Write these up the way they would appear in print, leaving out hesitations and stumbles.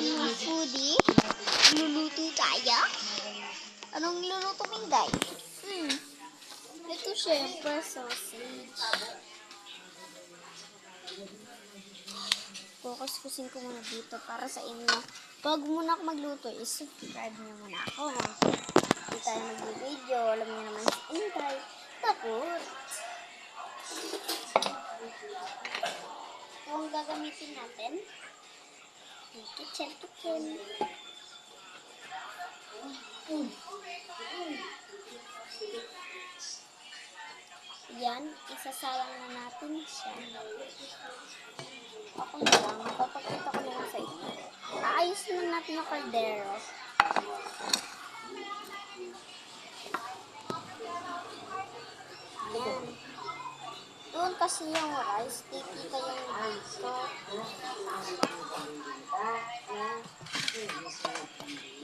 mga foodie. Luluto tayo. Anong luluto mo, guys? Ito syempre sausage. Kukuskusin ko muna dito para sa inyo. Pag muna ako magluto, subscribe niyo muna ako. Hindi tayo mag-video. Alam niyo naman si Inday. Tapos, ito ang gagamitin natin. Kitchen. Yan, isasalang na natin siya. Ako na lang, papakita ko na lang sa inyo. Aayos na natin yung kaldero. Yan. Doon kasi yung rice, kikita yung dito.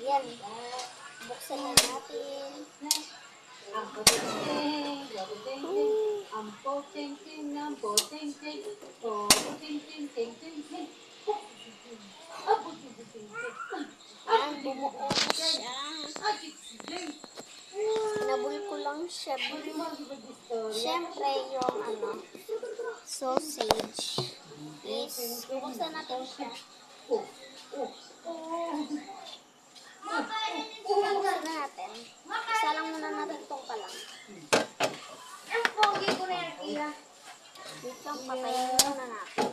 Yan. Buksan na natin. Yan, bumuo siya. Nabul ko lang siya. Siyempre yung sausage is buksan natin siya. Buksan na natin. Isa lang muna natin itong palang. Dito, patayin muna natin.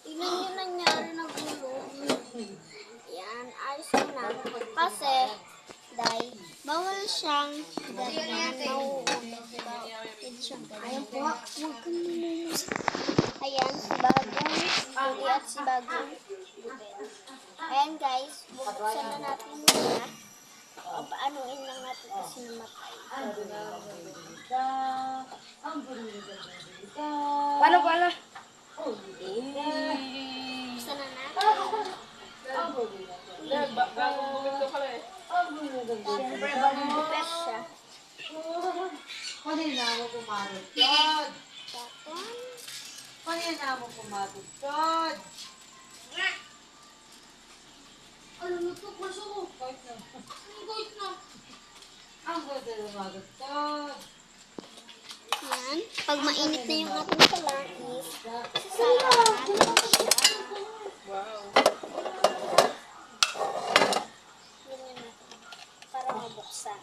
Ilan yung nangyari na gulo. Yan, ayos na. Kasi, dahil bawal siyang ganyan nauulit. Pwede siyang ganyan. Ayan po, huwag kang mumumus. Ayan, si bagong huli at si bagong gupin. Ayan guys, bubuksan na natin siya. Paanuin lang natin kasi namatay. Pala? Buksan na natin. Bagong bumit ka pala eh. Siyempre, bagong gupit siya. Kanina mo kumarot. Ano lutok maso ko? Kahit na. Ang ganda lumagot ka. Yan. Pag mainit na yung ating palangis, sasalang natin siya. Wow. Ganyan natin. Para mabuksan.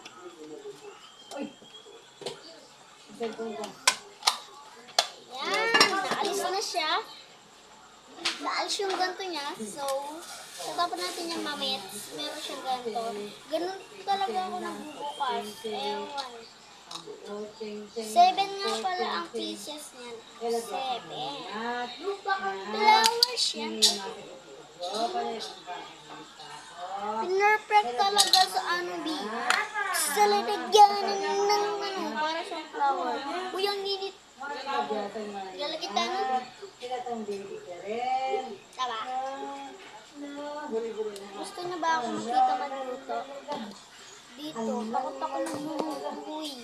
Yan. Naalis na siya. Naalis yung ganto niya. So, tatapon natin yung mamit. Meron siyang ganto. Ganun talaga ako nagbubukas. Ewan. 7 nga pala ang pieces niyan. 7. Flowers yan. Pinerfect talaga sa B. Sa lalagyanan ng para sa flower. Uy, ang init. Lalagyan tayo. Tama. Gusto niya ba ako makita magluto? Dito, takot ako nagbubuhay.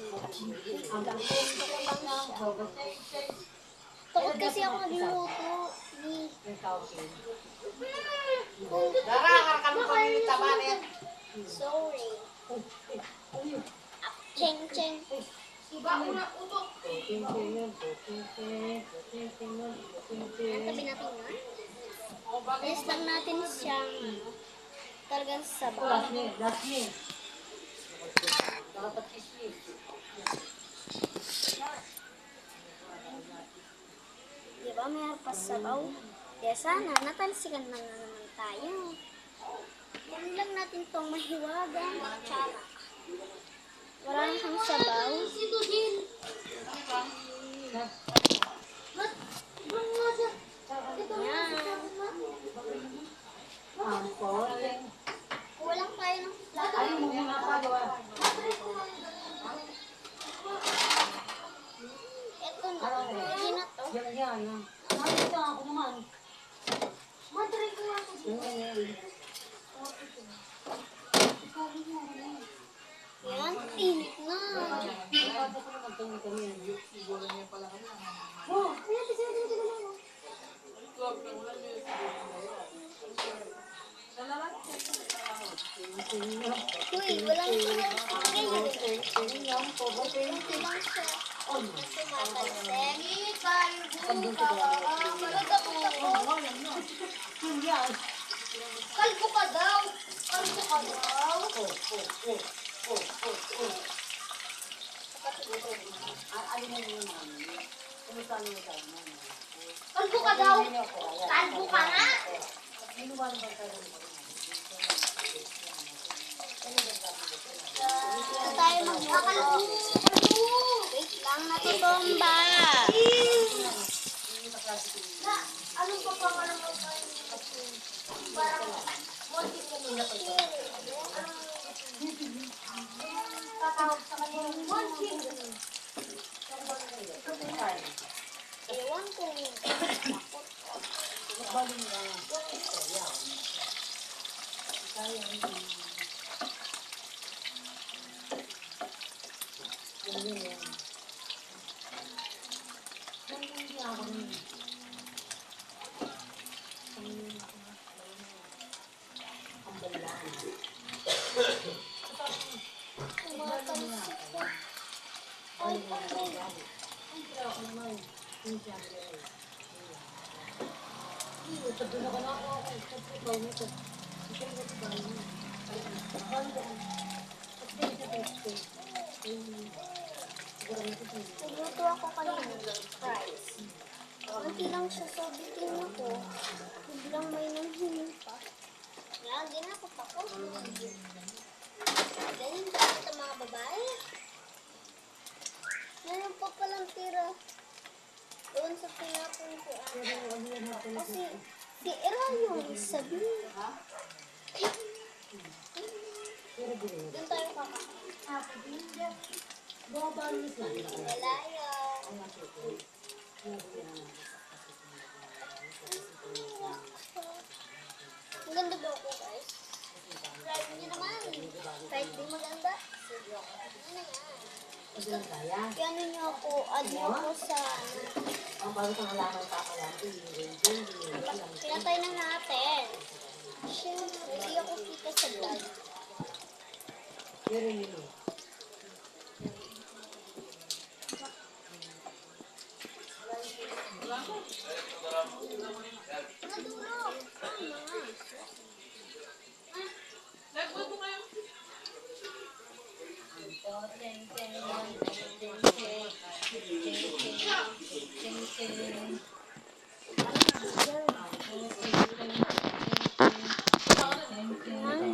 Takot kasi ako magluto. Sorry. Cheng. Iba ko na utok. Tabi natin nga. Alis lang natin siyang talagang sabaw. Diba may harpas sabaw? Kaya sana natalsikan na naman tayo. Yan lang natin itong mahiwagang tsara. Wala na kang sabaw. Sito din. Yan. Kulang tayo ng flour. Ito na. Pwede na to. Madre ko nga ito. Yan, init na. Uy, walang ganyan. Kunti lang siya. Sumatalsik. Kalbo ka. Malagapot ako. Kalbo ka daw. Kalbo ka daw. Kalbo ka daw. Kalbo ka nga. Ito tayo magbubuo. Wait lang, natubomba. Anong papangalan mo tayo? Parang montik ka nila pa ito. Tatawag sa kanya yung montik. Ewan ko. Baling lang. Nagluto ako kanina ng fries. Kunti lang siya, so bitin ako. Biglang may nanghinin pa. Yan, ginapot ako. Ganyan ba ito mga babae? Meron pa palang tira. Doon sa pinapon ko. Kasi si Era yung sabi. Doon tayo kakain. Wala yun. Ang ganda ba ako, guys? Drive niyo naman. Kahit di maganda. Ano yan? Ano niyo ako, add niyo ako sa... Pinatay na natin. Siyempre, hindi ako kita sa vlog. Nadurog. Nagbuto kayo.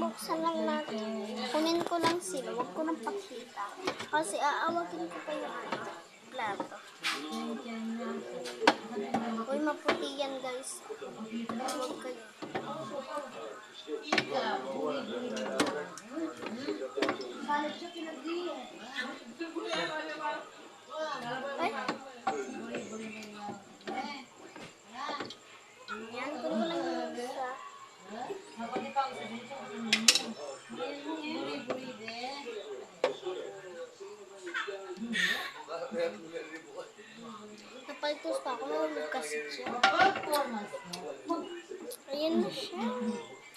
Buksan lang natin. Kunin ko lang sila. Huwag ko nang pakita. Kasi aawagin ko pa yung plato. Uy, maputi yan, guys. Huwag kayo. Ay. Yan, kunin ko lang yung isa. Napaltos pa ako, mahulog kasi siya. Ayan na siya.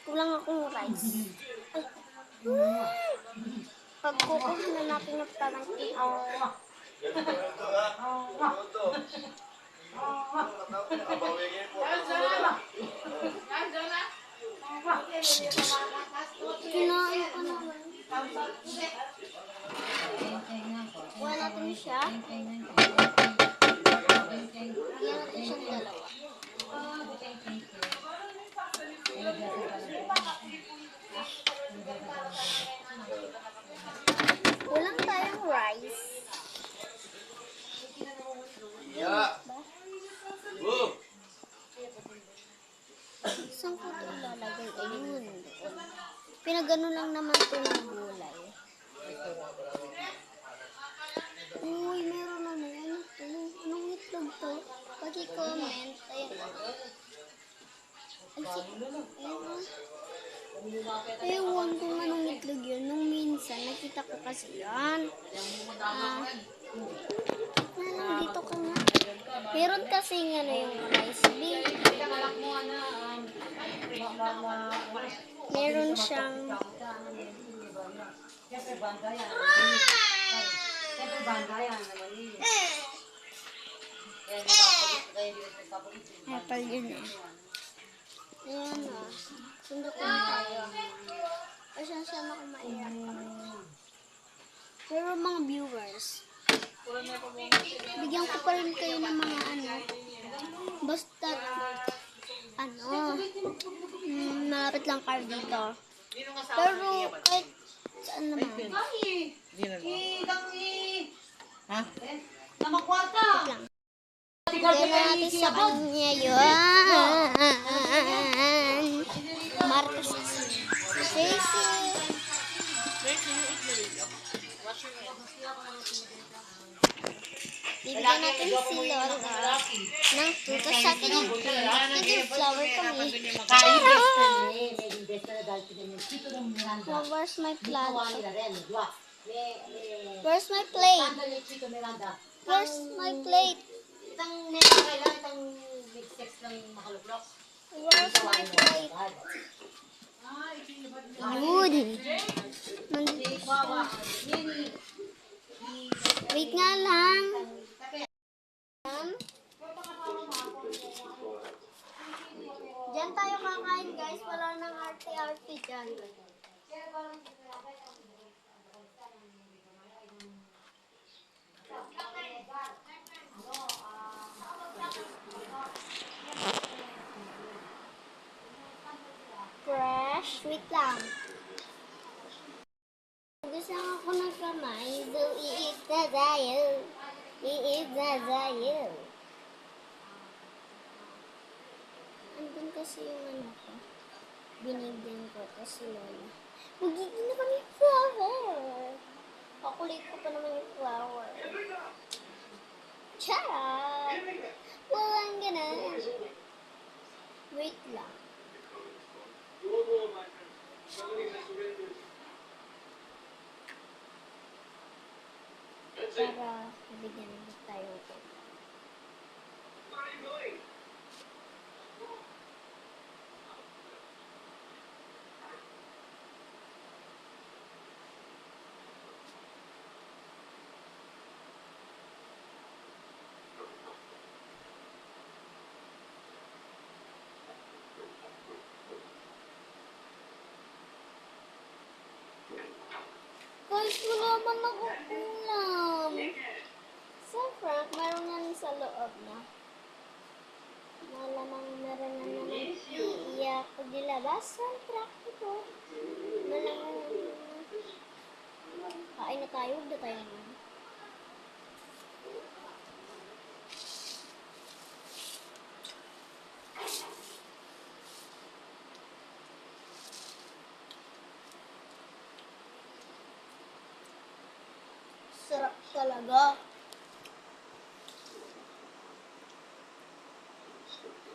Kulang akong rice. Ay. Pag kukuha na natin yung parang ikaw. Kinain ko naman. Kuha natin siya. Iyan natin siyang dalawa. Kulang tayong rice. Saan ko ito ilalagay? Ayun. Pinagano lang naman ito ng gulay. Uy, meron naman. Anong itlog to? Pag-i-comment. Ayan. Ewan kung anong itlog yun. Nung minsan, nakita ko kasi yan. Dito ka nga. Meron kasi ano yung rice bean. Meron siyang Siyempre, banda yan. Siyempre, banda yan naman yun. Kaya hindi nagpapalit. Apple yun Ayan Sundo ko na tayo. Pasensya na kung maiyak kami. Pero mga viewers, bigyan ko pa rin kayo ng mga basta malapit lang kayo dito. Pero kahit saan naman. Ha? Namakwata! lang. Bigyan natin sa kanya yun. Marcos Stacy. Bibigyan natin si Lola ng frutas sa atin yung flower kami. Now, where's my plant? Where's my plate? Where's my plate? Itang meron kailan, itang big sex ng makaluklok. Where's my plate? Good. Wait nga lang. Diyan tayo kakain guys. Wala nang arte-arte dyan. Fresh. Wait lang. Gusto ako ng kamay. So, iit na tayo. Iit na tayo. Andun kasi yung ko. Binigyan ko. Tapos si Lola. Magiging na kami flower. Pakulit ko pa naman yung flower. Charot! Walang ganun. Wait lang. Para mabigyan ulit tayo ito. Guys, wala man ako ulam. So, Frank, meron yan sa loob na. Malamang meron na naman iiyak pag nilabasan. Frank, ito. Malamang kain na tayo. Huwag na tayo naman. Sarap talaga.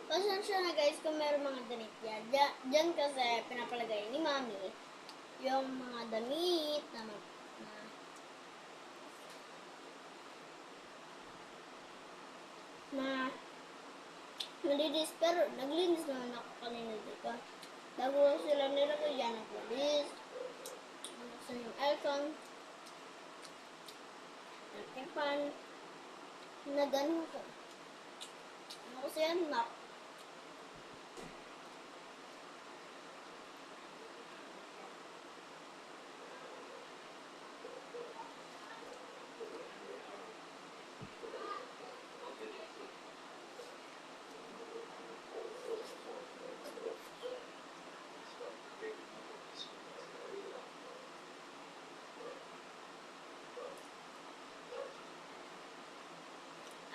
Pasensya na guys kung meron mga damit yan. Diyan kasi pinapalagay ni Mami yung mga damit na nalinis. Pero naglinis naman ako kanina dito. Bago sila nilagay dyan ang walis. Buksan yung aircon. Pan na ganun ko. Ano kasi yan, map?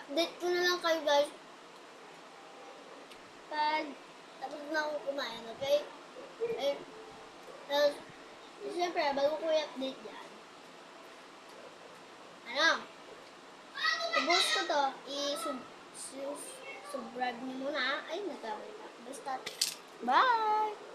Update ko na lang kayo guys. Pag tapos na ako kumain, okay? Tapos, siyempre, bago ko i-update yan. Ubus ko to. I-subscribe nyo muna. Ay, nagkamali na. Basta, bye!